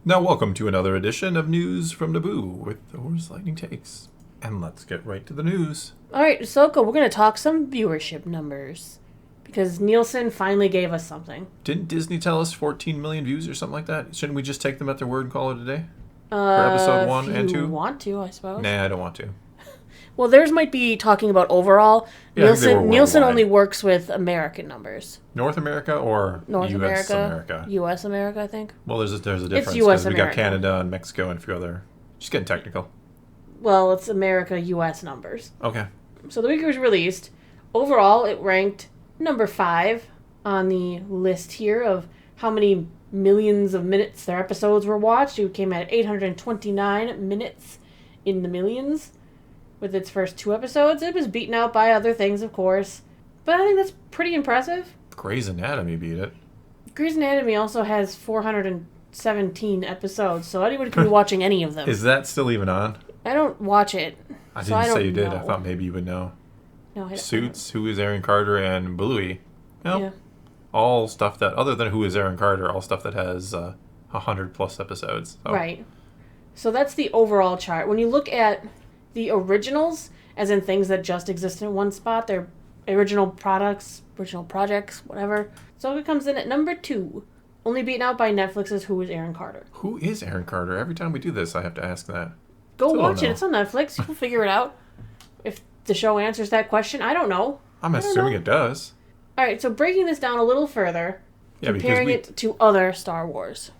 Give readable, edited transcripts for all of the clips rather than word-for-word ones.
Now welcome to another edition of News from Naboo with Thor's Lightning Takes. And let's get right to the news. Alright, Ahsoka, we're going to talk some viewership numbers. Because Nielsen finally gave us something. Didn't Disney tell us 14 million views or something like that? Shouldn't we just take them at their word and call it a day? For episode 1 and 2? If you want to, I suppose. Nah, I don't want to. Well, theirs might be talking about overall. Yeah, Nielsen only works with American numbers. North America or North U.S. America? U.S. America, I think. Well, there's a difference. It's U.S. We America. got Canada and Mexico and a few other... Just getting technical. Well, it's America, U.S. numbers. Okay. So the week it was released, overall it ranked number 5 on the list here of how many millions of minutes their episodes were watched. It came at 829 minutes in the millions with its first 2 episodes. It was beaten out by other things, of course. But I think that's pretty impressive. Grey's Anatomy beat it. Grey's Anatomy also has 417 episodes, so anyone can be watching any of them. Is that still even on? I don't watch it. I so didn't I say you did. know. I thought maybe you would know. No, I don't. Suits, Who is Aaron Carter, and Bluey. Nope. Yeah. All stuff that, other than Who is Aaron Carter, all stuff that has 100 plus episodes. So. Right. So that's the overall chart. When you look at the originals, as in things that just exist in one spot, they're original products, original projects, whatever. So it comes in at number 2, only beaten out by Netflix's Who is Aaron Carter. Who is Aaron Carter? Every time we do this, I have to ask that. Go Still watch don't it. It's on Netflix. You'll figure it out. If the show answers that question, I don't know. I'm assuming it does. All right, so breaking this down a little further, Yeah, comparing it to other Star Wars.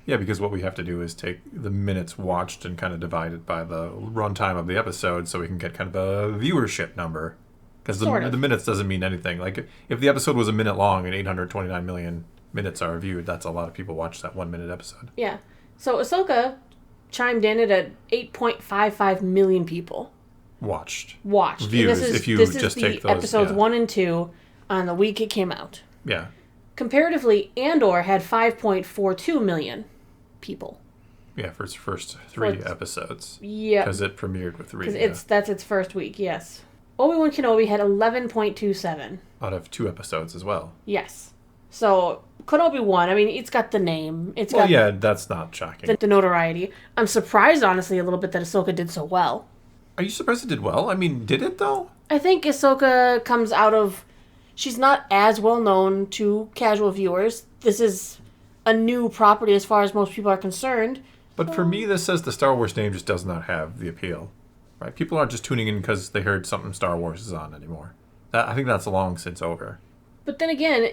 Yeah, because what we have to do is take the minutes watched and kind of divide it by the runtime of the episode so we can get kind of a viewership number. Because the minutes doesn't mean anything. Like, if the episode was a minute long and 829 million minutes are viewed, that's a lot of people watch that 1 minute episode. Yeah. So Ahsoka chimed in at 8.55 million people. Watched. Views, if you this just is take the those. episodes yeah. 1 and 2 on the week it came out. Yeah. Comparatively, Andor had 5.42 million people. Yeah, for its first 3 episodes. Yeah. Because it premiered with 3. Because that's its first week, yes. Obi-Wan Kenobi had 11.27. Out of 2 episodes as well. Yes. So, Kenobi won. I mean, it's got the name. Yeah, that's not shocking. The notoriety. I'm surprised, honestly, a little bit that Ahsoka did so well. Are you surprised it did well? I mean, did it, though? I think Ahsoka comes out of... She's not as well known to casual viewers. This is a new property as far as most people are concerned. But for me, this says the Star Wars name just does not have the appeal. Right? People aren't just tuning in because they heard something Star Wars is on anymore. I think that's long since over. But then again,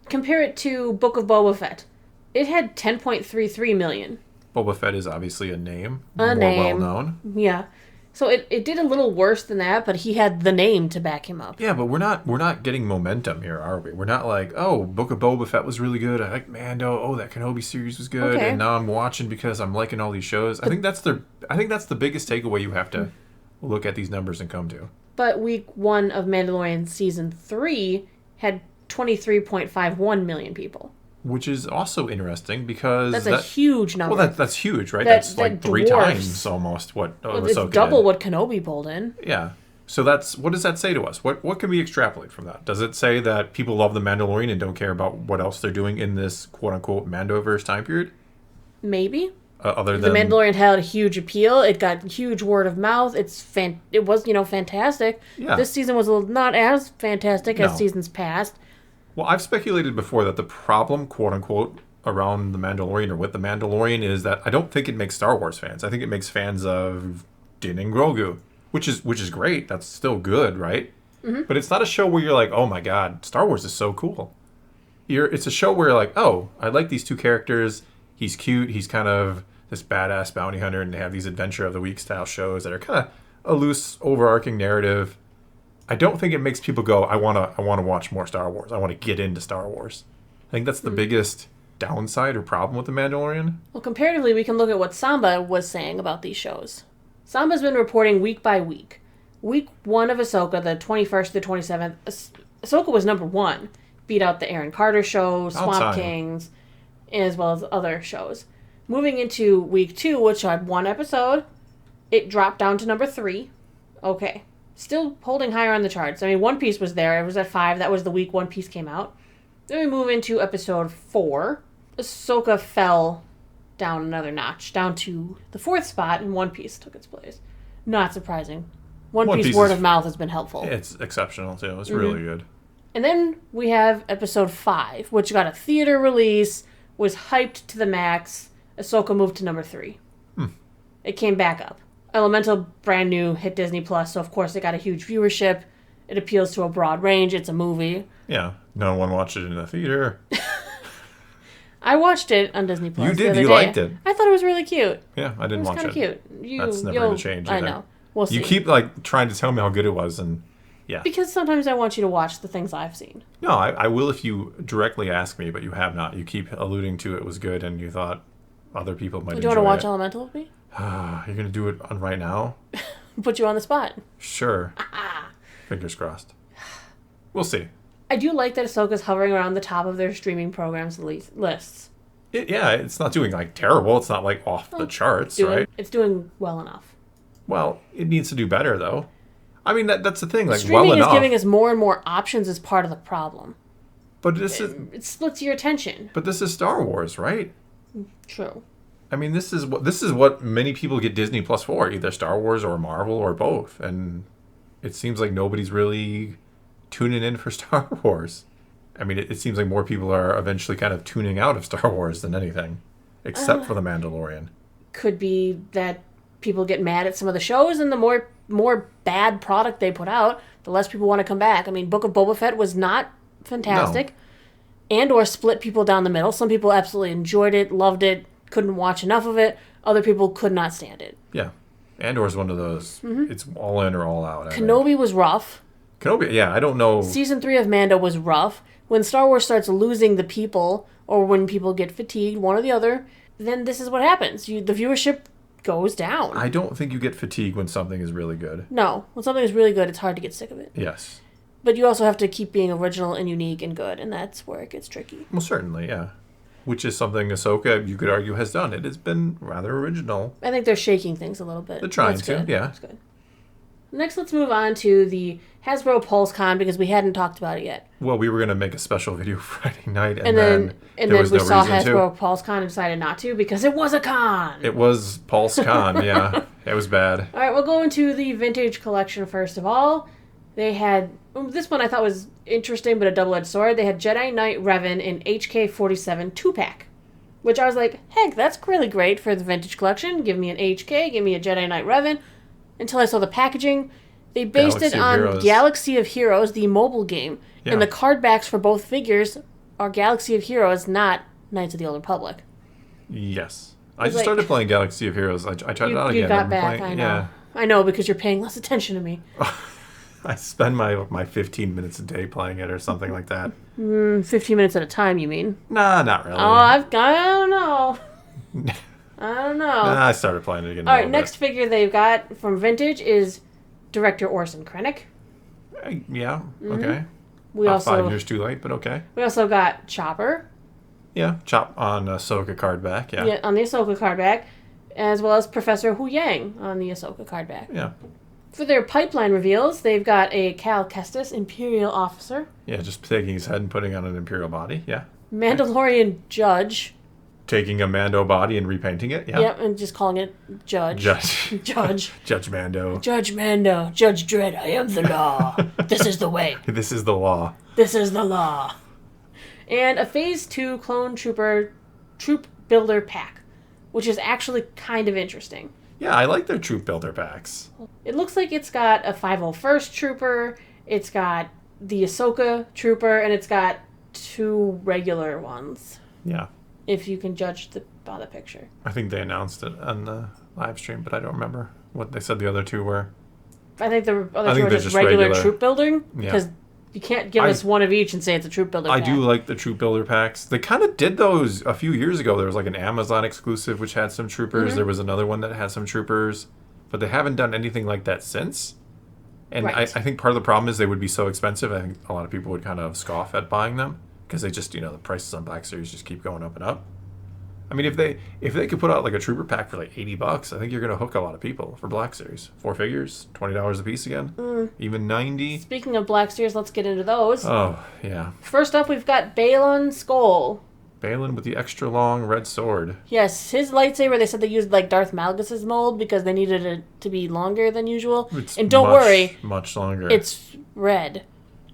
compare it to Book of Boba Fett. It had 10.33 million. Boba Fett is obviously a name. More well-known. Yeah. So it did a little worse than that, but he had the name to back him up. Yeah, but we're not getting momentum here, are we? We're not like, oh, Book of Boba Fett was really good. I like Mando. Oh, that Kenobi series was good, okay. And now I'm watching because I'm liking all these shows. I think that's the biggest takeaway you have to look at these numbers and come to. But week 1 of Mandalorian season 3 had 23.51 million people. Which is also interesting because... That's a huge number. Well, that's huge, right? That's like 3 times almost what Ahsoka it's double did. what Kenobi pulled in. Yeah. So what does that say to us? What can we extrapolate from that? Does it say that people love The Mandalorian and don't care about what else they're doing in this quote-unquote Mandoverse time period? Maybe. Other than... The Mandalorian had a huge appeal. It got huge word of mouth. It was, fantastic. Yeah. This season was not as fantastic as seasons past. Well, I've speculated before that the problem, quote-unquote, around The Mandalorian or with The Mandalorian is that I don't think it makes Star Wars fans. I think it makes fans of Din and Grogu, which is great. That's still good, right? Mm-hmm. But it's not a show where you're like, oh my god, Star Wars is so cool. It's a show where you're like, oh, I like these 2 characters. He's cute. He's kind of this badass bounty hunter, and they have these Adventure of the Week style shows that are kind of a loose, overarching narrative. I don't think it makes people go, I want to watch more Star Wars. I want to get into Star Wars. I think that's the biggest downside or problem with The Mandalorian. Well, comparatively, we can look at what Samba was saying about these shows. Samba's been reporting week by week. Week 1 of Ahsoka, the 21st to the 27th, Ahsoka was number 1. Beat out the Aaron Carter show, Swamp Kings, as well as other shows. Moving into week 2, which had 1 episode, it dropped down to number 3. Okay. Still holding higher on the charts. I mean, One Piece was there. It was at 5. That was the week One Piece came out. Then we move into episode 4. Ahsoka fell down another notch, down to the 4th spot, and One Piece took its place. Not surprising. One Piece word of mouth has been helpful. It's exceptional, too. It's really good. And then we have episode 5, which got a theater release, was hyped to the max. Ahsoka moved to number 3. It came back up. Elemental, brand new, hit Disney Plus, so of course it got a huge viewership. It appeals to a broad range. It's a movie. Yeah. No one watched it in the theater. I watched it on Disney Plus. You did. You liked it. I thought it was really cute. Yeah, I didn't watch it. It was kind of cute. That's never going to change either. I know. We'll see. You keep like trying to tell me how good it was, and yeah. Because sometimes I want you to watch the things I've seen. No, I will if you directly ask me, but you have not. You keep alluding to it was good, and you thought other people might enjoy it. Do you want to watch Elemental with me? You're going to do it on right now? Put you on the spot. Sure. Fingers crossed. We'll see. I do like that Ahsoka's hovering around the top of their streaming programs lists. It's not doing like terrible. It's not like off the charts, right? It's doing well enough. Well, it needs to do better, though. I mean, that's the thing. Like, streaming well enough. is giving us more and more options as part of the problem. But this is it splits your attention. But this is Star Wars, right? True. I mean, this is what many people get Disney Plus for, either Star Wars or Marvel or both. And it seems like nobody's really tuning in for Star Wars. I mean, it seems like more people are eventually kind of tuning out of Star Wars than anything, except for The Mandalorian. Could be that people get mad at some of the shows, and the more bad product they put out, the less people want to come back. I mean, Book of Boba Fett was not fantastic, and/or split people down the middle. Some people absolutely enjoyed it, loved it, couldn't watch enough of it. Other people could not stand it. Yeah, Andor's one of those. It's all in or all out. Kenobi was rough. Kenobi, yeah, I don't know. Season 3 of Mando was rough. When Star Wars starts losing the people, or when people get fatigued, one or the other, then this is what happens. The viewership goes down. I don't think you get fatigued when something is really good. No. When something is really good, it's hard to get sick of it. Yes. But you also have to keep being original and unique and good, and that's where it gets tricky. Well, certainly, yeah. Which is something Ahsoka, you could argue, has done. It has been rather original. I think they're shaking things a little bit. They're trying to, yeah. That's good. Next, let's move on to the Hasbro PulseCon, because we hadn't talked about it yet. Well, we were going to make a special video Friday night, and then we saw Hasbro PulseCon and decided not to, because it was a con. It was PulseCon, yeah. It was bad. All right, we'll go into the vintage collection first of all. They had, this one I thought was interesting, but a double-edged sword. They had Jedi Knight Revan in HK-47 2-pack, which I was like, heck, that's really great for the vintage collection. Give me an HK, give me a Jedi Knight Revan. Until I saw the packaging. They based it on Galaxy of Heroes, the mobile game. Yeah. And the card backs for both figures are Galaxy of Heroes, not Knights of the Old Republic. Yes. I just started playing Galaxy of Heroes. I tried it out again. You got back, I know. Yeah. I know, because you're paying less attention to me. I spend my 15 minutes a day playing it or something like that. 15 minutes at a time, you mean? Nah, not really. Oh, I don't know. I don't know. I started playing it again. All right, next figure they've got from Vintage is director Orson Krennic. Yeah, okay. We also 5 years too late, but okay. We also got Chopper. Yeah, Chop on Ahsoka card back, yeah. Yeah, on the Ahsoka card back, as well as Professor Hu Yang on the Ahsoka card back. Yeah. For their pipeline reveals, they've got a Cal Kestis Imperial Officer. Yeah, just taking his head and putting on an Imperial body, yeah. Mandalorian Judge. Taking a Mando body and repainting it, yeah. Yep, and just calling it Judge. Judge. Judge Mando. Judge Mando. Judge Dredd, I am the law. This is the way. This is the law. This is the law. And a Phase 2 Clone Trooper Troop Builder Pack, which is actually kind of interesting. Yeah, I like their Troop Builder packs. It looks like it's got a 501st Trooper, it's got the Ahsoka Trooper, and it's got 2 regular ones. Yeah. If you can judge by the picture. I think they announced it on the live stream, but I don't remember what they said the other 2 were. I think the other 2 are just regular troop building. Because you can't give us one of each and say it's a troop builder pack. I do like the troop builder packs. They kind of did those a few years ago. There was like an Amazon exclusive which had some troopers. There was another one that had some troopers. But they haven't done anything like that since. And I think part of the problem is they would be so expensive. I think a lot of people would kind of scoff at buying them. Because they just, the prices on Black Series just keep going up and up. I mean, if they could put out like a trooper pack for like $80, I think you're going to hook a lot of people for Black Series. 4 figures, $20 a piece again, even $90. Speaking of Black Series, let's get into those. Oh, yeah. First up, we've got Balon Skull. Balin with the extra long red sword. Yes, his lightsaber, they said they used like Darth Malgus's mold because they needed it to be longer than usual. And don't worry, much longer. It's red,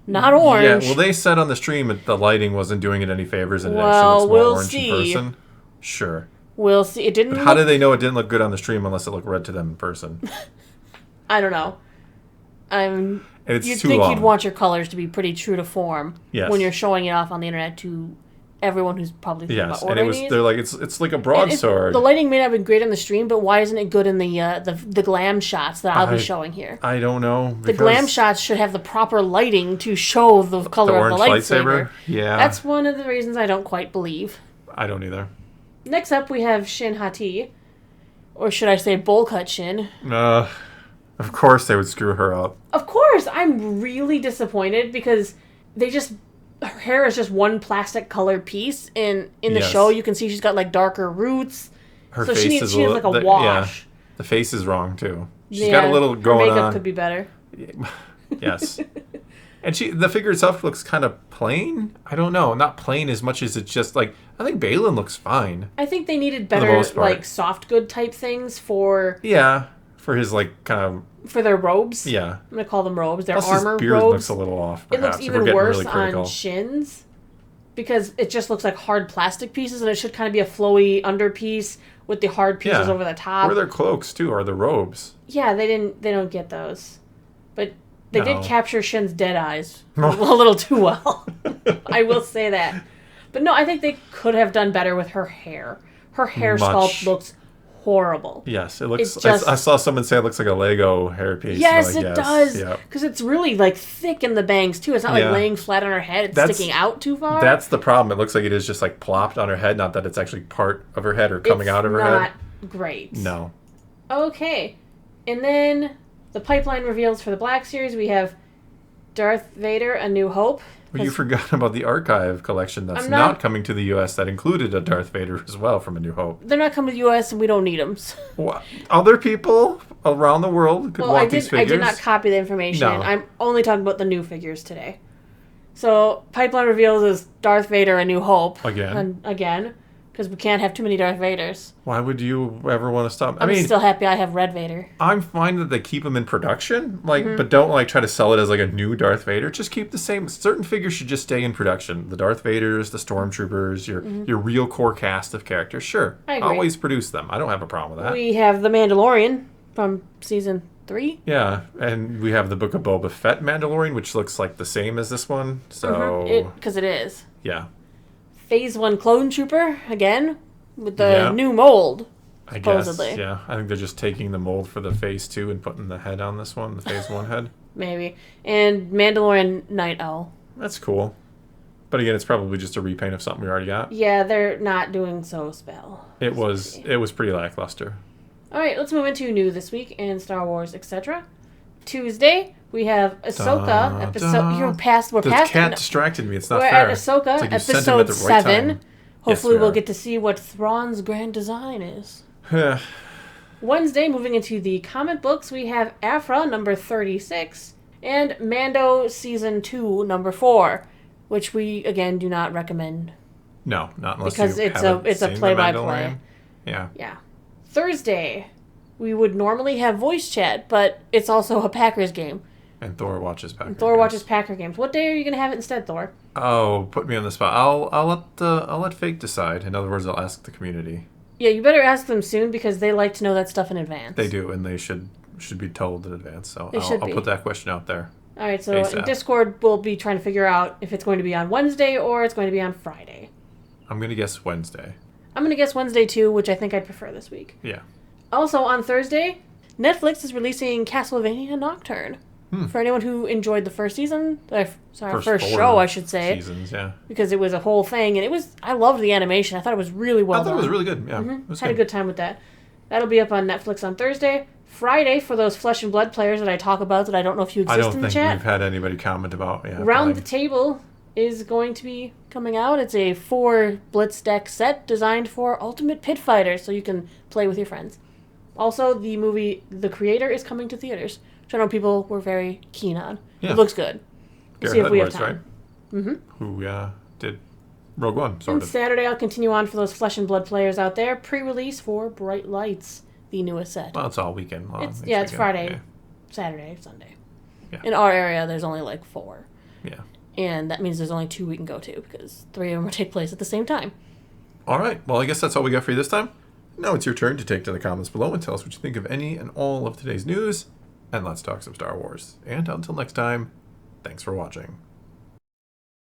not orange. Yeah, well, they said on the stream that the lighting wasn't doing it any favors and it actually looks more orange in person. Sure. We'll see. It didn't. But how did they know it didn't look good on the stream unless it looked red to them in person? I don't know. It's you'd too think long. you'd want your colors to be pretty true to form when you're showing it off on the internet to everyone who's probably thinking about ordering these. They're like it's like a broadsword. The lighting may not have been great on the stream, but why isn't it good in the glam shots that I'll be showing here? I don't know. The glam shots should have the proper lighting to show the color of the lightsaber. Yeah. That's one of the reasons I don't quite believe. I don't either. Next up, we have Shin Hati. Or should I say bowl cut Shin? Of course they would screw her up. Of course! I'm really disappointed because her hair is just one plastic colored piece. And in the show, you can see she's got like darker roots. Her so face she is needs like a wash. Yeah, the face is wrong too. She's got a little going on. Her makeup could be better. Yes. And the figure itself looks kind of plain. I don't know. Not plain as much as it's just like... I think Balin looks fine. I think they needed better like soft good type things for... Yeah. For his like kind of... For their robes. Yeah. I'm going to call them robes. Their Plus armor his beard robes. looks a little off, perhaps. It looks even worse on Shin's. Because it just looks like hard plastic pieces and it should kind of be a flowy underpiece with the hard pieces over the top. Or their cloaks too, or the robes. Yeah, they don't get those. But... They did capture Shin's dead eyes a little too well. I will say that. But no, I think they could have done better with her hair. Her hair sculpt looks horrible. Yes, it looks... I saw someone say it looks like a Lego hairpiece. Yes, it does. Because it's really like thick in the bangs too. It's not like laying flat on her head. It's sticking out too far. That's the problem. It looks like it is just like plopped on her head. Not that it's actually part of her head or coming out of her head. It's not great. No. Okay. And then... The pipeline reveals for the Black Series, we have Darth Vader, A New Hope. Well, you forgot about the archive collection that's not coming to the U.S. that included a Darth Vader as well from A New Hope. They're not coming to the U.S. and we don't need them. Well, other people around the world could want these figures. I did not copy the information. No. I'm only talking about the new figures today. So, pipeline reveals is Darth Vader, A New Hope. Again. Because we can't have too many Darth Vaders. Why would you ever want to stop? I'm still happy I have Red Vader. I'm fine that they keep them in production, but don't try to sell it as like a new Darth Vader. Just keep the same. Certain figures should just stay in production. The Darth Vaders, the Stormtroopers, your real core cast of characters. Sure, I agree. Always produce them. I don't have a problem with that. We have the Mandalorian from season 3. Yeah, and we have the Book of Boba Fett Mandalorian, which looks like the same as this one. So because it is. Yeah. Phase 1 Clone Trooper, again, with the new mold, supposedly. I guess, I think they're just taking the mold for the Phase 2 and putting the head on this one, the Phase 1 head. Maybe. And Mandalorian Night Owl. That's cool. But again, it's probably just a repaint of something we already got. Yeah, they're not doing so spell. It was pretty lackluster. All right, let's move into new this week and Star Wars, etc. Tuesday, we have Ahsoka episode. We're past. The cat distracted me. It's not fair. We're at Ahsoka episode 7. Hopefully, we'll get to see what Thrawn's grand design is. Wednesday, moving into the comic books, we have Afra number 36 and Mando season 2 number 4, which we again do not recommend. No, not unless because it's a play-by-play. Yeah. Yeah. Thursday, we would normally have voice chat, but it's also a Packers game. And Thor watches Packer games. Watches Packer games. What day are you going to have it instead, Thor? Oh, put me on the spot. I'll let fate decide. In other words, I'll ask the community. Yeah, you better ask them soon because they like to know that stuff in advance. They do, and they should be told in advance. So I'll put that question out there. All right, so in Discord, we'll be trying to figure out if it's going to be on Wednesday or it's going to be on Friday. I'm going to guess Wednesday. I'm going to guess Wednesday, too, which I think I'd prefer this week. Yeah. Also, on Thursday, Netflix is releasing Castlevania Nocturne. For anyone who enjoyed the first season, first show, I should say. Seasons, yeah. Because it was a whole thing, and I loved the animation. I thought it was really well done. I thought it was really good, yeah. Had a good time with that. That'll be up on Netflix on Thursday. Friday, for those Flesh and Blood players that I talk about that I don't know if you exist in the chat. I don't think we've had anybody comment about. Yeah, Round the Table is going to be coming out. It's a 4 Blitz deck set designed for Ultimate Pit Fighter, so you can play with your friends. Also, the movie The Creator is coming to theaters, which I know people were very keen on. Yeah. It looks good. We'll see if we have time. Right? Mm-hmm. Who did Rogue One And started. Saturday, I'll continue on for those Flesh and Blood players out there. Pre-release for Bright Lights, the newest set. Well, it's all weekend long. It's weekend. Friday, Yeah. Saturday, Sunday. Yeah. In our area, there's only like 4. Yeah. And that means there's only 2 we can go to because 3 of them will take place at the same time. All right. Well, I guess that's all we got for you this time. Now it's your turn to take to the comments below and tell us what you think of any and all of today's news. And let's talk some Star Wars. And until next time, thanks for watching.